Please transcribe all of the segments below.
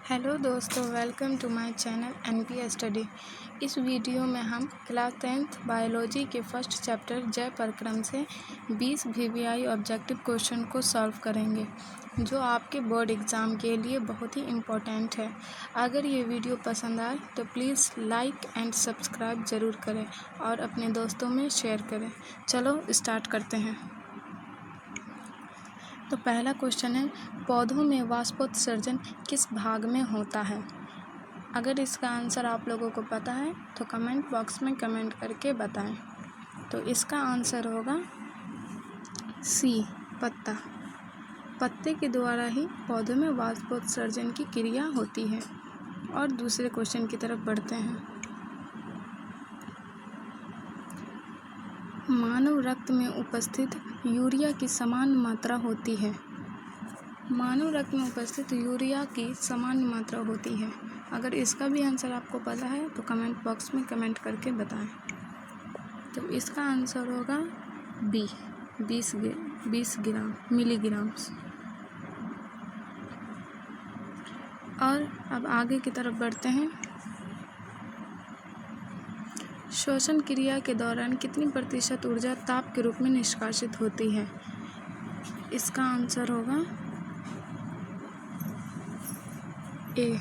Hello दोस्तों, welcome to my channel NP study. इस video में हम क्लास 10th बायोलॉजी के फर्स्ट चैप्टर जय प्रक्रम से 20 वीवीआई ऑब्जेक्टिव क्वेश्चन को सॉल्व करेंगे, जो आपके बोर्ड एग्ज़ाम के लिए बहुत ही इम्पोर्टेंट है। अगर ये वीडियो पसंद आए तो प्लीज़ लाइक एंड सब्सक्राइब ज़रूर करें और अपने दोस्तों में शेयर करें। चलो स्टार्ट करते हैं। तो पहला क्वेश्चन है, पौधों में वाष्पोत्सर्जन किस भाग में होता है? अगर इसका आंसर आप लोगों को पता है तो कमेंट बॉक्स में कमेंट करके बताएं। तो इसका आंसर होगा सी, पत्ता। पत्ते के द्वारा ही पौधों में वाष्पोत्सर्जन की क्रिया होती है। और दूसरे क्वेश्चन की तरफ बढ़ते हैं। मानव रक्त में उपस्थित यूरिया की समान मात्रा होती है। मानव रक्त में उपस्थित यूरिया की समान मात्रा होती है। अगर इसका भी आंसर आपको पता है तो कमेंट बॉक्स में कमेंट करके बताएं। तो इसका आंसर होगा बी, 20 ग्राम मिलीग्राम्स। और अब आगे की तरफ बढ़ते हैं। श्वसन क्रिया के दौरान कितनी प्रतिशत ऊर्जा ताप के रूप में निष्कासित होती है? इसका आंसर होगा ए,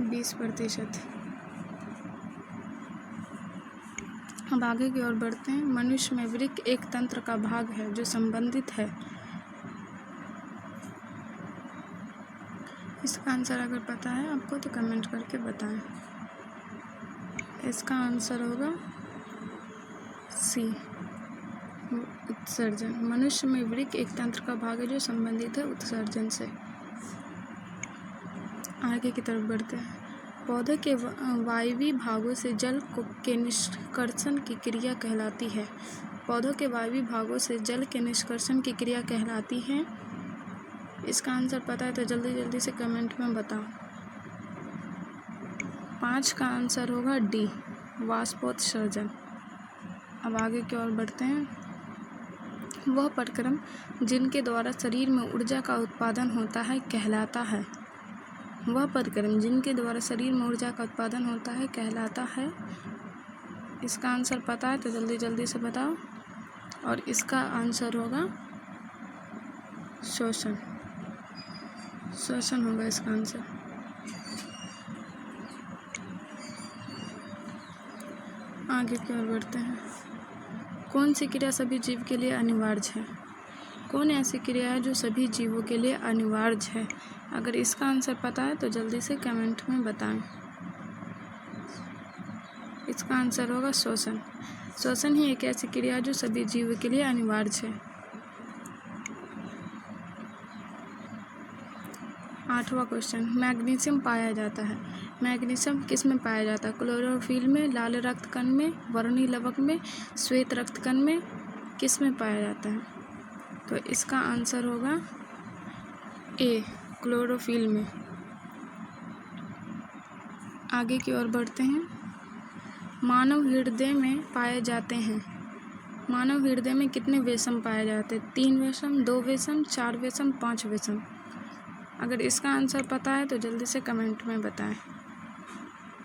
20%। अब आगे की ओर बढ़ते हैं। मनुष्य में वृक्क एक तंत्र का भाग है जो संबंधित है। इसका आंसर अगर पता है आपको तो कमेंट करके बताएं। इसका आंसर होगा सी, उत्सर्जन। मनुष्य में वृक्क एक तंत्र का भाग है जो संबंधित है उत्सर्जन से। आगे की तरफ बढ़ते हैं। पौधे के वायवीय भागों से जल के निष्कर्षण की क्रिया कहलाती है। पौधों के वायवीय भागों से जल के निष्कर्षण की क्रिया कहलाती है। इसका आंसर पता है तो जल्दी जल्दी से कमेंट में बताओ। 5 का आंसर होगा डी, वाष्पोत्सर्जन। अब आगे की ओर बढ़ते हैं। वह प्रक्रम जिनके द्वारा शरीर में ऊर्जा का उत्पादन होता है कहलाता है। वह प्रक्रम जिनके द्वारा शरीर में ऊर्जा का उत्पादन होता है कहलाता है। इसका आंसर पता है तो जल्दी जल्दी से बताओ। और इसका आंसर होगा श्वसन। श्वसन होगा इसका आंसर। आगे की ओर बढ़ते हैं। कौन सी क्रिया सभी जीव के लिए अनिवार्य है? कौन ऐसी क्रिया है जो सभी जीवों के लिए अनिवार्य है? अगर इसका आंसर पता है तो जल्दी से कमेंट में बताएं। इसका आंसर होगा श्वसन। श्वसन ही एक ऐसी क्रिया है जो सभी जीवों के लिए अनिवार्य है। 8वां क्वेश्चन, मैग्नीशियम पाया जाता है। मैग्नीशियम किस में पाया जाता है? क्लोरोफिल में, लाल रक्त कण में, वर्णी लवक में, श्वेत रक्त कण में, किस में पाया जाता है? तो इसका आंसर होगा ए, क्लोरोफिल में। आगे की ओर बढ़ते हैं। मानव हृदय में पाए जाते हैं। मानव हृदय में कितने वेसम पाए जाते हैं? 3 वेसम, 2 वेसम, 4 वेसम, 5 वेसम। अगर इसका आंसर पता है तो जल्दी से कमेंट में बताएं।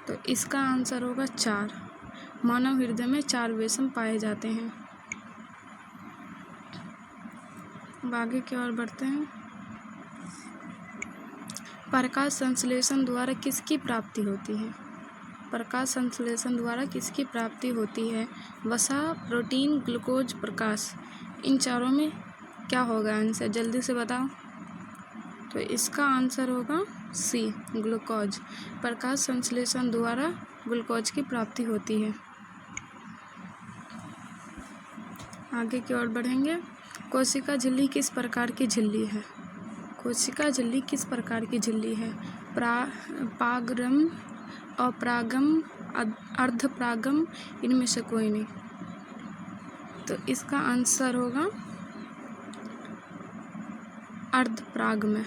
तो इसका आंसर होगा 4। मानव हृदय में 4 वेसम पाए जाते हैं। अब आगे की ओर बढ़ते हैं। प्रकाश संश्लेषण द्वारा किसकी प्राप्ति होती है? प्रकाश संश्लेषण द्वारा किसकी प्राप्ति होती है? वसा, प्रोटीन, ग्लूकोज, प्रकाश। इन चारों में क्या होगा आंसर? जल्दी से बताओ। तो इसका आंसर होगा सी, ग्लूकोज। प्रकाश संश्लेषण द्वारा ग्लूकोज की प्राप्ति होती है। आगे की ओर बढ़ेंगे। कोशिका झिल्ली किस प्रकार की झिल्ली है? कोशिका झिल्ली किस प्रकार की झिल्ली है? पागम, अपरागम, अर्धपरागम, इनमें से कोई नहीं। तो इसका आंसर होगा अर्धपराग में।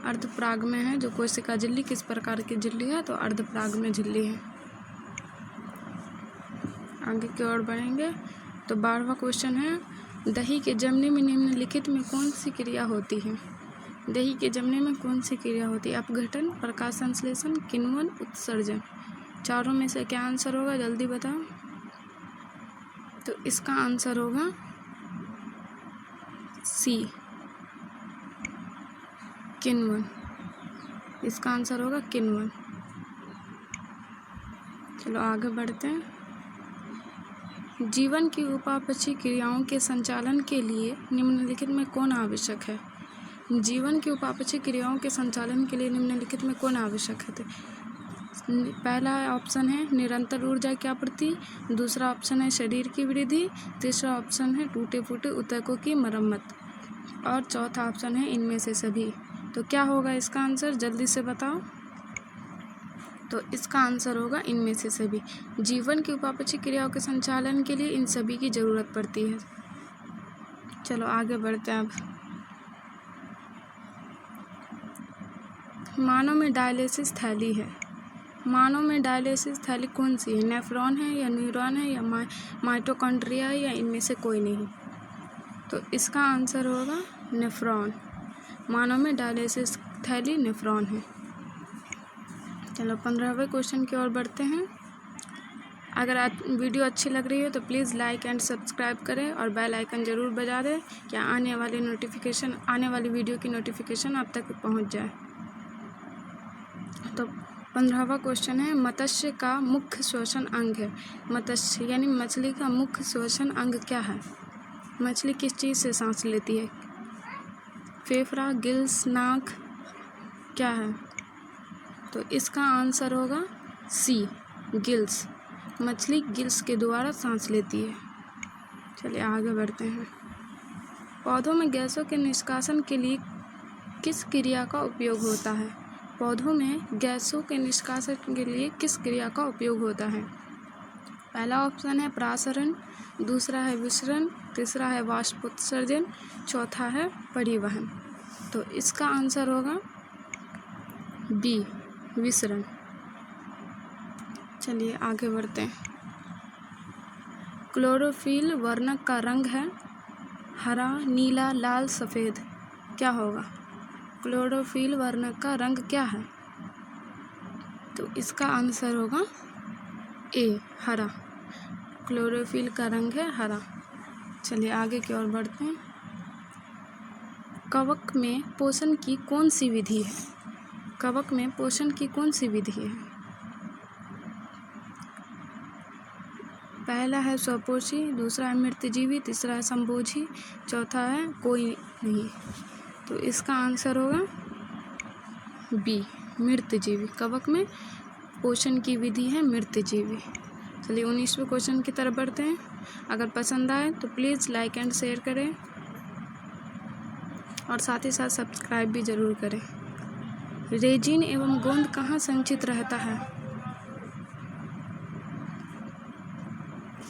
अर्धपराग में है जो कोशिका झिल्ली। किस प्रकार की झिल्ली है? तो अर्धपराग में झिल्ली है। आगे की ओर बढ़ेंगे तो 12वां क्वेश्चन है, दही के जमने में निम्नलिखित में कौन सी क्रिया होती है? दही के जमने में कौन सी क्रिया होती है? अपघटन, प्रकाश संश्लेषण, किण्वन, उत्सर्जन। चारों में से क्या आंसर होगा, जल्दी बताओ। तो इसका आंसर होगा सी, किण्वन। इसका आंसर होगा किण्वन। चलो आगे बढ़ते हैं। जीवन की उपापचयी क्रियाओं के संचालन के लिए निम्नलिखित में कौन आवश्यक है? जीवन की उपापचयी क्रियाओं के संचालन के लिए निम्नलिखित में कौन आवश्यक है? तो पहला ऑप्शन है निरंतर ऊर्जा की आपूर्ति, दूसरा ऑप्शन है शरीर की वृद्धि, तीसरा ऑप्शन है टूटे फूटे ऊतकों की मरम्मत और चौथा ऑप्शन है इनमें से सभी। तो क्या होगा इसका आंसर, जल्दी से बताओ। तो इसका आंसर होगा इनमें से सभी। जीवन की उपापचयी क्रियाओं के संचालन के लिए इन सभी की ज़रूरत पड़ती है। चलो आगे बढ़ते हैं अब। मानव में डायलिसिस थैली है। मानव में डायलिसिस थैली कौन सी है? नेफ्रॉन है या न्यूरॉन है या माइटोकॉन्ड्रिया है या इनमें से कोई नहीं? तो इसका आंसर होगा नेफ्रॉन। मानव में डायलिसिस थैली नेफ्रॉन है। चलो 15वें क्वेश्चन की ओर बढ़ते हैं। अगर वीडियो अच्छी लग रही हो तो प्लीज़ लाइक एंड सब्सक्राइब करें और बेल आइकन ज़रूर बजा दें कि आने वाली वीडियो की नोटिफिकेशन आप तक पहुंच जाए। तो 15वां क्वेश्चन है, मत्स्य का मुख्य श्वसन अंग है। मत्स्य यानी मछली का मुख्य श्वसन अंग क्या है? मछली किस चीज़ से सांस लेती है? फेफड़ा, गिल्स, नाक, क्या है? तो इसका आंसर होगा सी, गिल्स। मछली गिल्स के द्वारा सांस लेती है। चलिए आगे बढ़ते हैं। पौधों में गैसों के निष्कासन के लिए किस क्रिया का उपयोग होता है? पौधों में गैसों के निष्कासन के लिए किस क्रिया का उपयोग होता है? पहला ऑप्शन है प्रासरण, दूसरा है विसरण, तीसरा है वाष्पोत्सर्जन, चौथा है परिवहन। तो इसका आंसर होगा बी, विसरण। चलिए आगे बढ़ते हैं। क्लोरोफिल वर्णक का रंग है हरा, नीला, लाल, सफ़ेद। क्या होगा? क्लोरोफिल वर्णक का रंग क्या है? तो इसका आंसर होगा ए, हरा। क्लोरोफिल का रंग है हरा। चलिए आगे की ओर बढ़ते हैं। कवक में पोषण की कौन सी विधि है? कवक में पोषण की कौन सी विधि है? पहला है स्वपोषी, दूसरा है मृतजीवी, तीसरा है संभोजी, चौथा है कोई नहीं। तो इसका आंसर होगा बी, मृतजीवी। कवक में पोषण की विधि है मृतजीवी। चलिए 19वें क्वेश्चन की तरफ बढ़ते हैं। अगर पसंद आए तो प्लीज़ लाइक एंड शेयर करें और साथ ही साथ सब्सक्राइब भी ज़रूर करें। रेजिन एवं गोंद कहाँ संचित रहता है?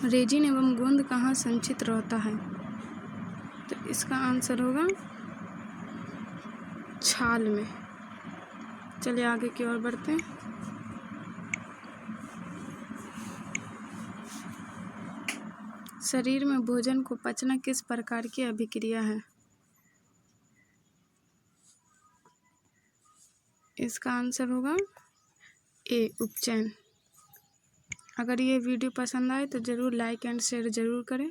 रेजिन एवं गोंद कहाँ संचित रहता है? तो इसका आंसर होगा छाल में। चलिए आगे की ओर बढ़ते हैं। शरीर में भोजन को पचना किस प्रकार की अभिक्रिया है? इसका आंसर होगा ए, उपचयन। अगर ये वीडियो पसंद आए तो ज़रूर लाइक एंड शेयर ज़रूर करें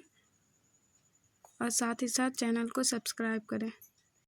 और साथ ही साथ चैनल को सब्सक्राइब करें।